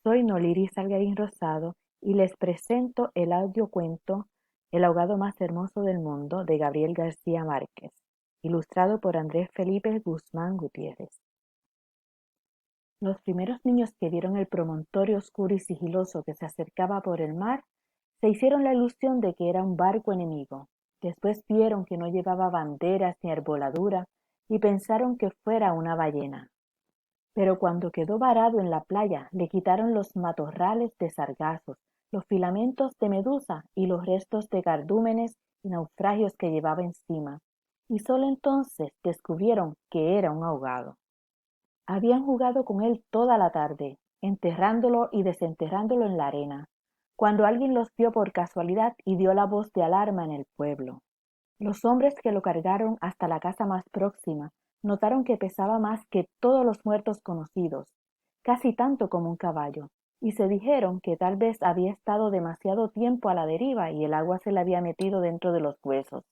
Soy Noliri Salgarín Rosado y les presento el audiocuento El ahogado más hermoso del mundo de Gabriel García Márquez, ilustrado por Andrés Felipe Guzmán Gutiérrez. Los primeros niños que vieron el promontorio oscuro y sigiloso que se acercaba por el mar se hicieron la ilusión de que era un barco enemigo. Después vieron que no llevaba banderas ni arboladura y pensaron que fuera una ballena. Pero cuando quedó varado en la playa, le quitaron los matorrales de sargazos, los filamentos de medusa y los restos de cardúmenes y naufragios que llevaba encima, y sólo entonces descubrieron que era un ahogado. Habían jugado con él toda la tarde, enterrándolo y desenterrándolo en la arena, cuando alguien los vio por casualidad y dio la voz de alarma en el pueblo. Los hombres que lo cargaron hasta la casa más próxima notaron que pesaba más que todos los muertos conocidos, casi tanto como un caballo, y se dijeron que tal vez había estado demasiado tiempo a la deriva y el agua se le había metido dentro de los huesos.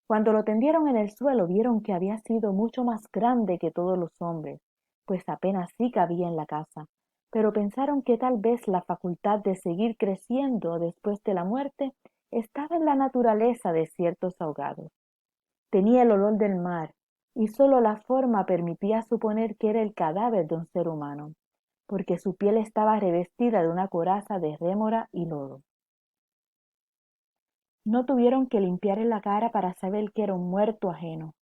Cuando lo tendieron en el suelo vieron que había sido mucho más grande que todos los hombres, pues apenas sí cabía en la casa, pero pensaron que tal vez la facultad de seguir creciendo después de la muerte estaba en la naturaleza de ciertos ahogados. Tenía el olor del mar, y sólo la forma permitía suponer que era el cadáver de un ser humano, porque su piel estaba revestida de una coraza de rémora y lodo. No tuvieron que limpiarle la cara para saber que era un muerto ajeno.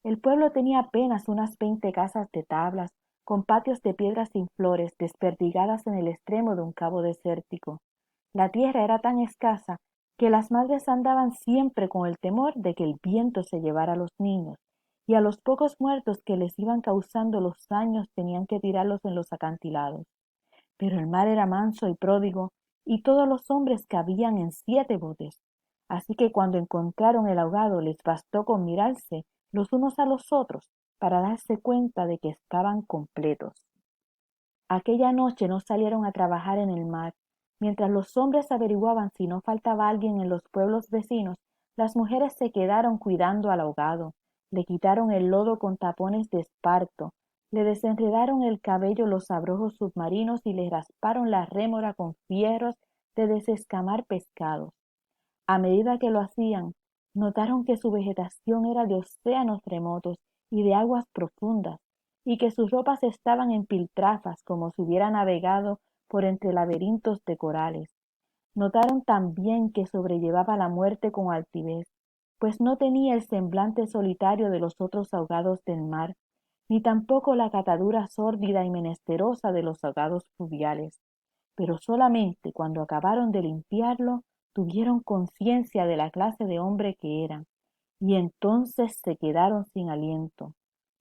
El pueblo tenía apenas unas 20 casas de tablas, con patios de piedras sin flores, desperdigadas en el extremo de un cabo desértico. La tierra era tan escasa que las madres andaban siempre con el temor de que el viento se llevara a los niños, y a los pocos muertos que les iban causando los daños tenían que tirarlos en los acantilados. Pero el mar era manso y pródigo, y todos los hombres cabían en 7 botes. Así que cuando encontraron el ahogado les bastó con mirarse los unos a los otros para darse cuenta de que estaban completos. Aquella noche no salieron a trabajar en el mar. Mientras los hombres averiguaban si no faltaba alguien en los pueblos vecinos, las mujeres se quedaron cuidando al ahogado. Le quitaron el lodo con tapones de esparto, le desenredaron el cabello los abrojos submarinos y le rasparon la rémora con fierros de desescamar pescados. A medida que lo hacían, notaron que su vegetación era de océanos remotos y de aguas profundas, y que sus ropas estaban en piltrafas como si hubiera navegado por entre laberintos de corales. Notaron también que sobrellevaba la muerte con altivez, pues no tenía el semblante solitario de los otros ahogados del mar, ni tampoco la catadura sórdida y menesterosa de los ahogados fluviales. Pero solamente cuando acabaron de limpiarlo, tuvieron conciencia de la clase de hombre que era, y entonces se quedaron sin aliento.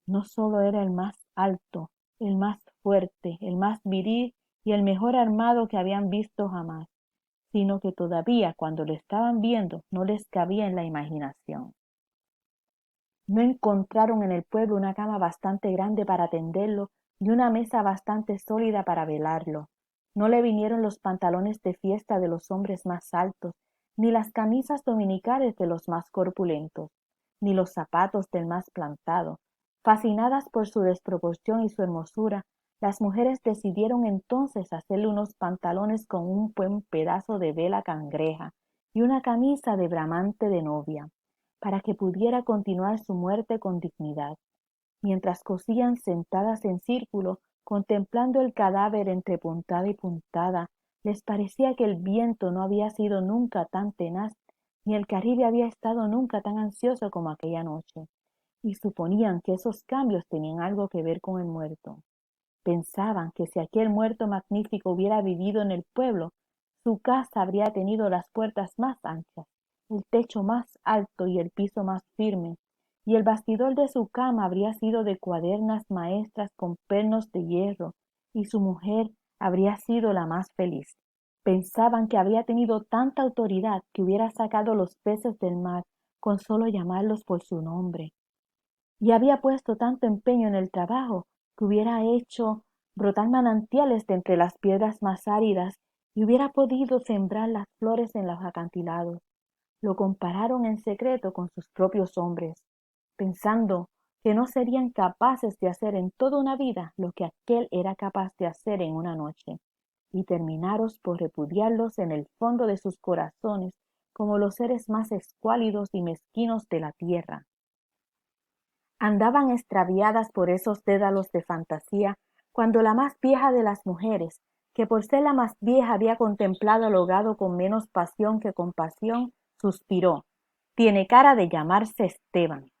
No solo era el más alto, el más fuerte, el más viril y el mejor armado que habían visto jamás, sino que todavía cuando lo estaban viendo no les cabía en la imaginación. No encontraron en el pueblo una cama bastante grande para tenderlo ni una mesa bastante sólida para velarlo. No le vinieron los pantalones de fiesta de los hombres más altos, ni las camisas dominicales de los más corpulentos, ni los zapatos del más plantado. Fascinadas por su desproporción y su hermosura, las mujeres decidieron entonces hacerle unos pantalones con un buen pedazo de vela cangreja y una camisa de bramante de novia, para que pudiera continuar su muerte con dignidad. Mientras cosían sentadas en círculo, contemplando el cadáver entre puntada y puntada, les parecía que el viento no había sido nunca tan tenaz, ni el Caribe había estado nunca tan ansioso como aquella noche, y suponían que esos cambios tenían algo que ver con el muerto. Pensaban que si aquel muerto magnífico hubiera vivido en el pueblo, su casa habría tenido las puertas más anchas, el techo más alto y el piso más firme, y el bastidor de su cama habría sido de cuadernas maestras con pernos de hierro, y su mujer habría sido la más feliz. Pensaban que habría tenido tanta autoridad que hubiera sacado los peces del mar con solo llamarlos por su nombre, y había puesto tanto empeño en el trabajo que hubiera hecho brotar manantiales de entre las piedras más áridas y hubiera podido sembrar las flores en los acantilados. Lo compararon en secreto con sus propios hombres, pensando que no serían capaces de hacer en toda una vida lo que aquél era capaz de hacer en una noche. y terminaron por repudiarlos en el fondo de sus corazones como los seres más escuálidos y mezquinos de la tierra. Andaban extraviadas por esos dédalos de fantasía cuando la más vieja de las mujeres, que por ser la más vieja había contemplado al ahogado con menos pasión que compasión, suspiró: «Tiene cara de llamarse Esteban».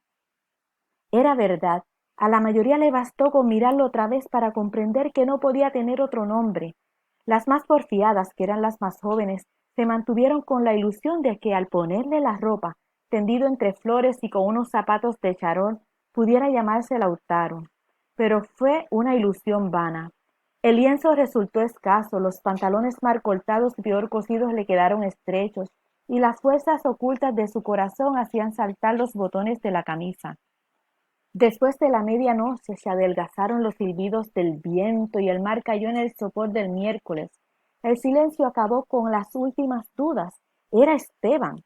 Era verdad, a la mayoría le bastó con mirarlo otra vez para comprender que no podía tener otro nombre. Las más porfiadas, que eran las más jóvenes, se mantuvieron con la ilusión de que al ponerle la ropa, tendido entre flores y con unos zapatos de charol, pudiera llamarse Lautaro. Pero fue una ilusión vana. El lienzo resultó escaso, los pantalones mal cortados y peor cosidos le quedaron estrechos, y las fuerzas ocultas de su corazón hacían saltar los botones de la camisa. Después de la medianoche se adelgazaron los silbidos del viento y el mar cayó en el sopor del miércoles. El silencio acabó con las últimas dudas. Era Esteban.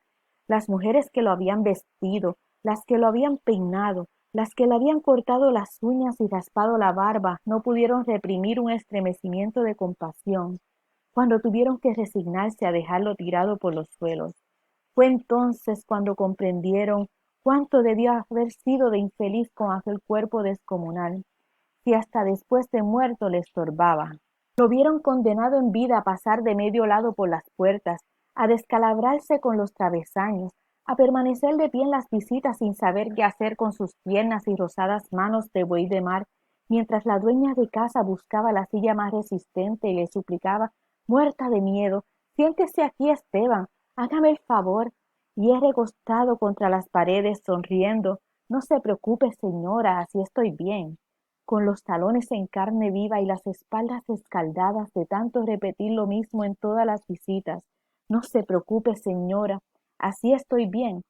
Las mujeres que lo habían vestido, las que lo habían peinado, las que le habían cortado las uñas y raspado la barba, no pudieron reprimir un estremecimiento de compasión cuando tuvieron que resignarse a dejarlo tirado por los suelos. Fue entonces cuando comprendieron cuánto debió haber sido de infeliz con aquel cuerpo descomunal, si hasta después de muerto le estorbaba. Lo vieron condenado en vida a pasar de medio lado por las puertas, a descalabrarse con los travesaños, a permanecer de pie en las visitas sin saber qué hacer con sus piernas y rosadas manos de buey de mar, mientras la dueña de casa buscaba la silla más resistente y le suplicaba, muerta de miedo: «Siéntese aquí, Esteban, hágame el favor». Y he recostado contra las paredes, sonriendo: «No se preocupe, señora, así estoy bien», con los talones en carne viva y las espaldas escaldadas de tanto repetir lo mismo en todas las visitas. «No se preocupe, señora, así estoy bien»,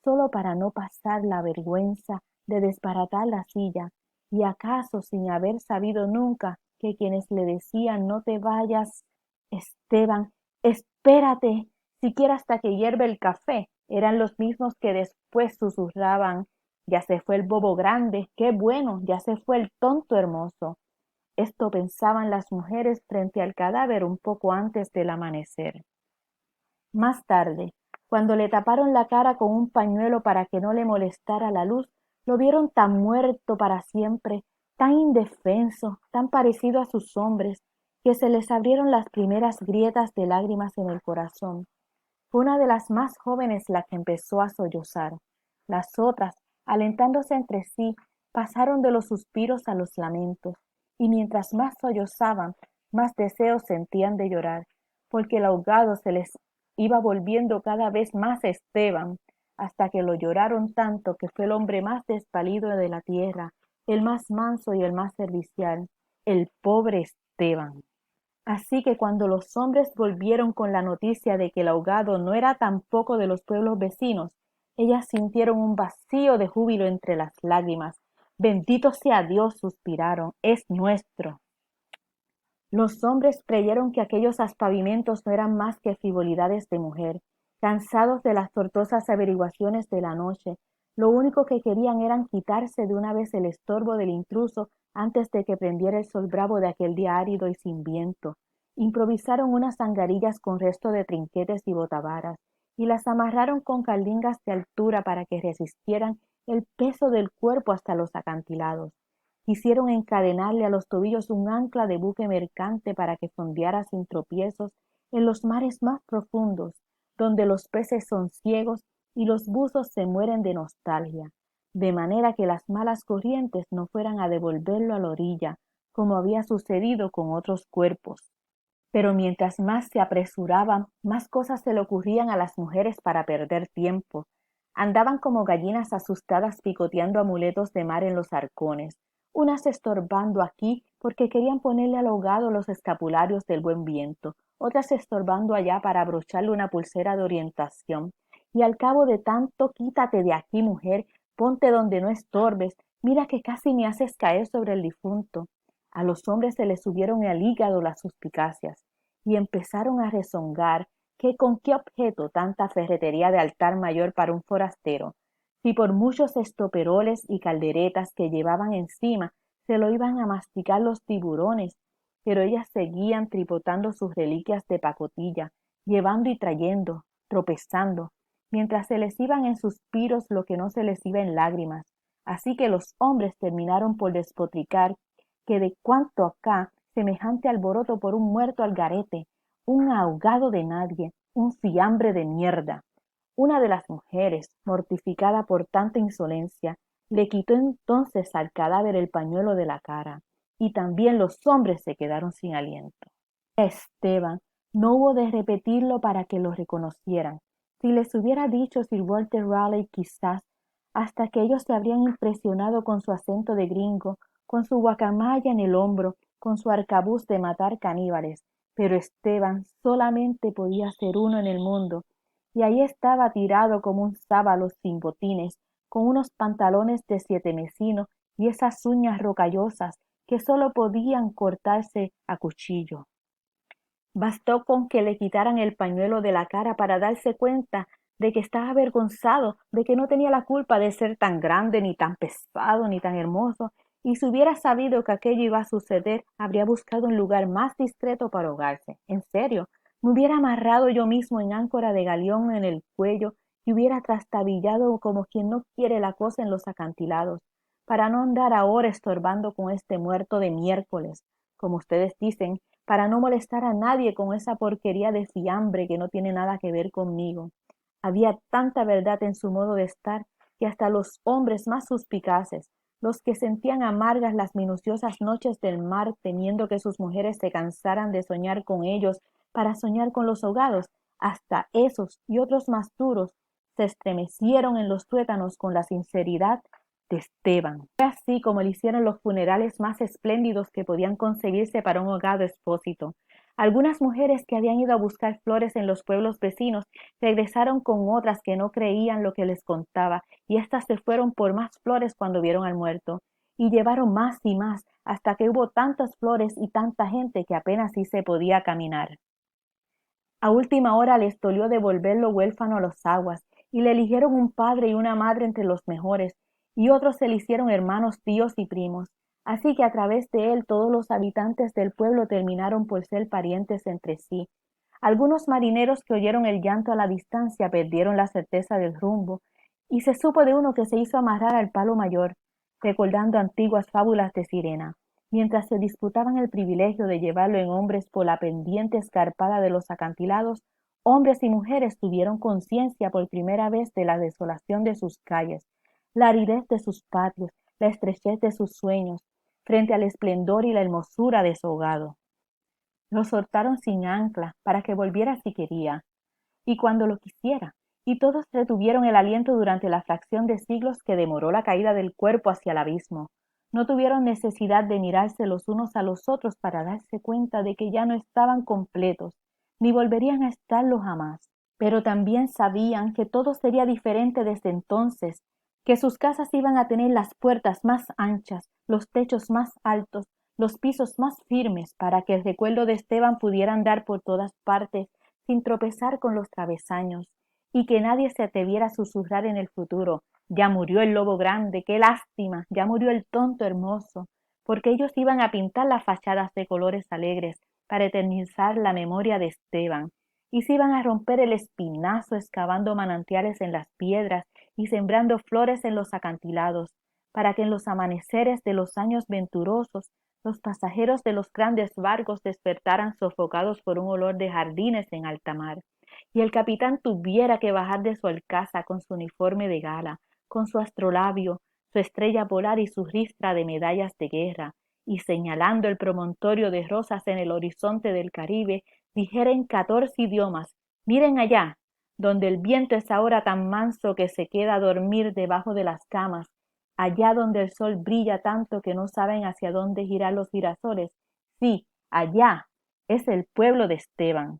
solo para no pasar la vergüenza de desbaratar la silla, y acaso sin haber sabido nunca que quienes le decían «no te vayas, Esteban, espérate, siquiera hasta que hierve el café», eran los mismos que después susurraban: «Ya se fue el bobo grande, qué bueno, ya se fue el tonto hermoso». Esto pensaban las mujeres frente al cadáver un poco antes del amanecer. Más tarde, cuando le taparon la cara con un pañuelo para que no le molestara la luz, lo vieron tan muerto para siempre, tan indefenso, tan parecido a sus hombres, que se les abrieron las primeras grietas de lágrimas en el corazón. Fue una de las más jóvenes la que empezó a sollozar. Las otras, alentándose entre sí, pasaron de los suspiros a los lamentos, y mientras más sollozaban, más deseos sentían de llorar, porque el ahogado se les iba volviendo cada vez más Esteban, hasta que lo lloraron tanto que fue el hombre más desvalido de la tierra, el más manso y el más servicial, el pobre Esteban. Así que cuando los hombres volvieron con la noticia de que el ahogado no era tampoco de los pueblos vecinos, ellas sintieron un vacío de júbilo entre las lágrimas. «Bendito sea Dios», suspiraron, «es nuestro». Los hombres creyeron que aquellos aspavientos no eran más que frivolidades de mujer. Cansados de las tortuosas averiguaciones de la noche, lo único que querían era quitarse de una vez el estorbo del intruso antes de que prendiera el sol bravo de aquel día árido y sin viento. Improvisaron unas zangarillas con resto de trinquetes y botavaras, y las amarraron con caldingas de altura para que resistieran el peso del cuerpo hasta los acantilados. Quisieron encadenarle a los tobillos un ancla de buque mercante para que fondeara sin tropiezos en los mares más profundos, donde los peces son ciegos y los buzos se mueren de nostalgia, de manera que las malas corrientes no fueran a devolverlo a la orilla, como había sucedido con otros cuerpos. Pero mientras más se apresuraban, más cosas se le ocurrían a las mujeres para perder tiempo. Andaban como gallinas asustadas picoteando amuletos de mar en los arcones, unas estorbando aquí porque querían ponerle al ahogado los escapularios del buen viento, otras estorbando allá para abrocharle una pulsera de orientación. Y al cabo de tanto: «Quítate de aquí, mujer, ponte donde no estorbes, mira que casi me haces caer sobre el difunto». A los hombres se les subieron al hígado las suspicacias y empezaron a rezongar que con qué objeto tanta ferretería de altar mayor para un forastero, si por muchos estoperoles y calderetas que llevaban encima se lo iban a masticar los tiburones, pero ellas seguían tripotando sus reliquias de pacotilla, llevando y trayendo, tropezando, mientras se les iban en suspiros lo que no se les iba en lágrimas. Así que los hombres terminaron por despotricar que de cuanto acá, semejante alboroto por un muerto al garete, un ahogado de nadie, un fiambre de mierda. Una de las mujeres, mortificada por tanta insolencia, le quitó entonces al cadáver el pañuelo de la cara, y también los hombres se quedaron sin aliento. Esteban no hubo de repetirlo para que lo reconocieran. Si les hubiera dicho Sir Walter Raleigh, quizás hasta que ellos se habrían impresionado con su acento de gringo, con su guacamaya en el hombro, con su arcabuz de matar caníbales, pero Esteban solamente podía ser uno en el mundo, y ahí estaba tirado como un sábalo sin botines, con unos pantalones de siete mesino y esas uñas rocallosas que sólo podían cortarse a cuchillo. Bastó con que le quitaran el pañuelo de la cara para darse cuenta de que estaba avergonzado, de que no tenía la culpa de ser tan grande, ni tan pesado, ni tan hermoso, y si hubiera sabido que aquello iba a suceder, habría buscado un lugar más discreto para ahogarse. En serio, me hubiera amarrado yo mismo en áncora de galeón en el cuello y hubiera trastabillado como quien no quiere la cosa en los acantilados, para no andar ahora estorbando con este muerto de miércoles, como ustedes dicen, para no molestar a nadie con esa porquería de fiambre que no tiene nada que ver conmigo. Había tanta verdad en su modo de estar que hasta los hombres más suspicaces, los que sentían amargas las minuciosas noches del mar temiendo que sus mujeres se cansaran de soñar con ellos para soñar con los ahogados, hasta esos y otros más duros se estremecieron en los tuétanos con la sinceridad de Esteban. Fue así como le hicieron los funerales más espléndidos que podían concebirse para un ahogado expósito. Algunas mujeres que habían ido a buscar flores en los pueblos vecinos regresaron con otras que no creían lo que les contaba, y éstas se fueron por más flores cuando vieron al muerto, y llevaron más y más, hasta que hubo tantas flores y tanta gente que apenas sí se podía caminar. A última hora les dolió devolverlo huérfano a las aguas, y le eligieron un padre y una madre entre los mejores, y otros se le hicieron hermanos, tíos y primos. Así que a través de él todos los habitantes del pueblo terminaron por ser parientes entre sí. Algunos marineros que oyeron el llanto a la distancia perdieron la certeza del rumbo, y se supo de uno que se hizo amarrar al palo mayor, recordando antiguas fábulas de sirena, mientras se disputaban el privilegio de llevarlo en hombres por la pendiente escarpada de los acantilados. Hombres y mujeres tuvieron conciencia por primera vez de la desolación de sus calles, la aridez de sus patios, la estrechez de sus sueños, frente al esplendor y la hermosura de su ahogado. Lo soltaron sin ancla para que volviera si quería, y cuando lo quisiera, y todos retuvieron el aliento durante la fracción de siglos que demoró la caída del cuerpo hacia el abismo. No tuvieron necesidad de mirarse los unos a los otros para darse cuenta de que ya no estaban completos, ni volverían a estarlo jamás. Pero también sabían que todo sería diferente desde entonces, que sus casas iban a tener las puertas más anchas, los techos más altos, los pisos más firmes, para que el recuerdo de Esteban pudiera andar por todas partes sin tropezar con los travesaños, y que nadie se atreviera a susurrar en el futuro: ya murió el lobo grande, qué lástima, ya murió el tonto hermoso, porque ellos iban a pintar las fachadas de colores alegres para eternizar la memoria de Esteban, y se iban a romper el espinazo excavando manantiales en las piedras y sembrando flores en los acantilados, para que en los amaneceres de los años venturosos los pasajeros de los grandes barcos despertaran sofocados por un olor de jardines en alta mar, y el capitán tuviera que bajar de su alcaza con su uniforme de gala, con su astrolabio, su estrella polar y su ristra de medallas de guerra, y señalando el promontorio de rosas en el horizonte del Caribe, dijera en 14 idiomas: miren allá, donde el viento es ahora tan manso que se queda a dormir debajo de las camas, allá donde el sol brilla tanto que no saben hacia dónde girar los girasoles. Sí, allá es el pueblo de Esteban.